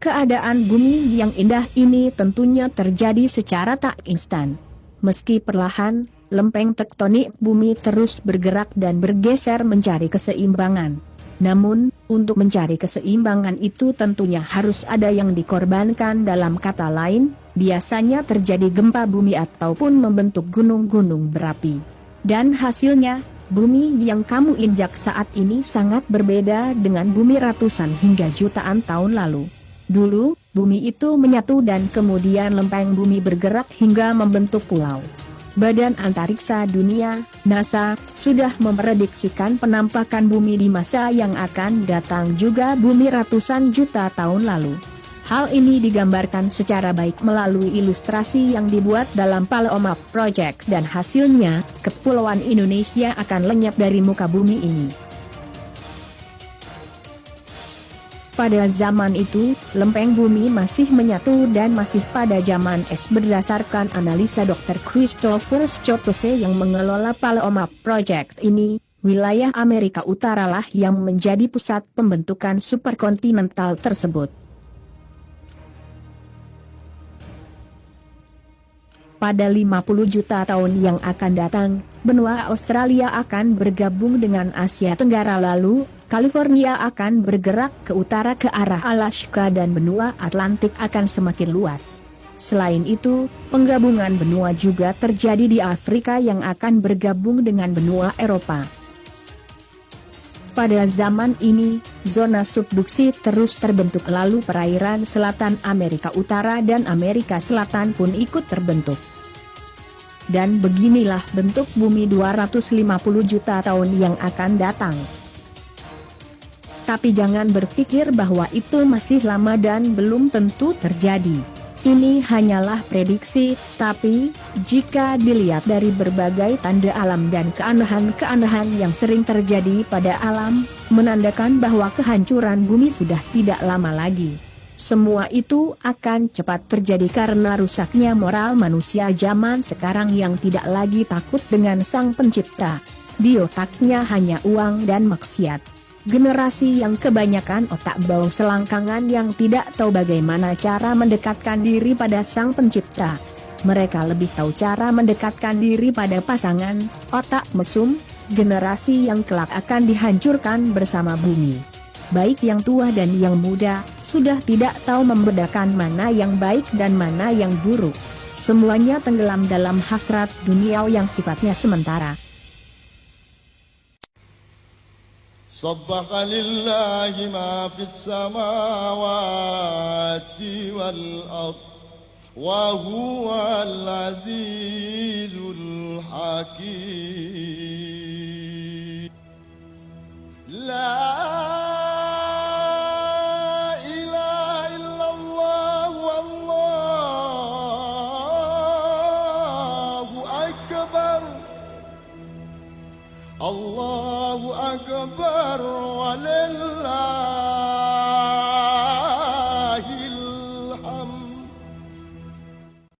Keadaan bumi yang indah ini tentunya terjadi secara tak instan. Meski perlahan, lempeng tektonik bumi terus bergerak dan bergeser mencari keseimbangan. Namun, untuk mencari keseimbangan itu tentunya harus ada yang dikorbankan. Dalam kata lain, biasanya terjadi gempa bumi ataupun membentuk gunung-gunung berapi. Dan hasilnya, bumi yang kamu injak saat ini sangat berbeda dengan bumi ratusan hingga jutaan tahun lalu. Dulu, bumi itu menyatu dan kemudian lempeng bumi bergerak hingga membentuk pulau. Badan Antariksa Dunia, NASA, sudah memprediksikan penampakan bumi di masa yang akan datang juga bumi ratusan juta tahun lalu. Hal ini digambarkan secara baik melalui ilustrasi yang dibuat dalam Palomar Project dan hasilnya, Kepulauan Indonesia akan lenyap dari muka bumi ini. Pada zaman itu, lempeng bumi masih menyatu dan masih pada zaman es. Berdasarkan analisa Dr. Christopher Scopese yang mengelola Palomar Project ini, wilayah Amerika Utara lah yang menjadi pusat pembentukan superkontinental tersebut. Pada 50 juta tahun yang akan datang, benua Australia akan bergabung dengan Asia Tenggara, lalu California akan bergerak ke utara ke arah Alaska dan benua Atlantik akan semakin luas. Selain itu, penggabungan benua juga terjadi di Afrika yang akan bergabung dengan benua Eropa. Pada zaman ini, zona subduksi terus terbentuk, lalu perairan selatan Amerika Utara dan Amerika Selatan pun ikut terbentuk. Dan beginilah bentuk bumi 250 juta tahun yang akan datang. Tapi jangan berpikir bahwa itu masih lama dan belum tentu terjadi. Ini hanyalah prediksi, tapi jika dilihat dari berbagai tanda alam dan keanehan-keanehan yang sering terjadi pada alam, menandakan bahwa kehancuran bumi sudah tidak lama lagi. Semua itu akan cepat terjadi karena rusaknya moral manusia zaman sekarang yang tidak lagi takut dengan Sang Pencipta. Di otaknya hanya uang dan maksiat. Generasi yang kebanyakan otak bau selangkangan yang tidak tahu bagaimana cara mendekatkan diri pada Sang Pencipta. Mereka lebih tahu cara mendekatkan diri pada pasangan, otak mesum, generasi yang kelak akan dihancurkan bersama bumi. Baik yang tua dan yang muda, sudah tidak tahu membedakan mana yang baik dan mana yang buruk. Semuanya tenggelam dalam hasrat dunia yang sifatnya sementara. صبح لله ما في السماوات والأرض وهو العزيز الحكيم لا إله إلا الله والله أكبر الله أكبر ولله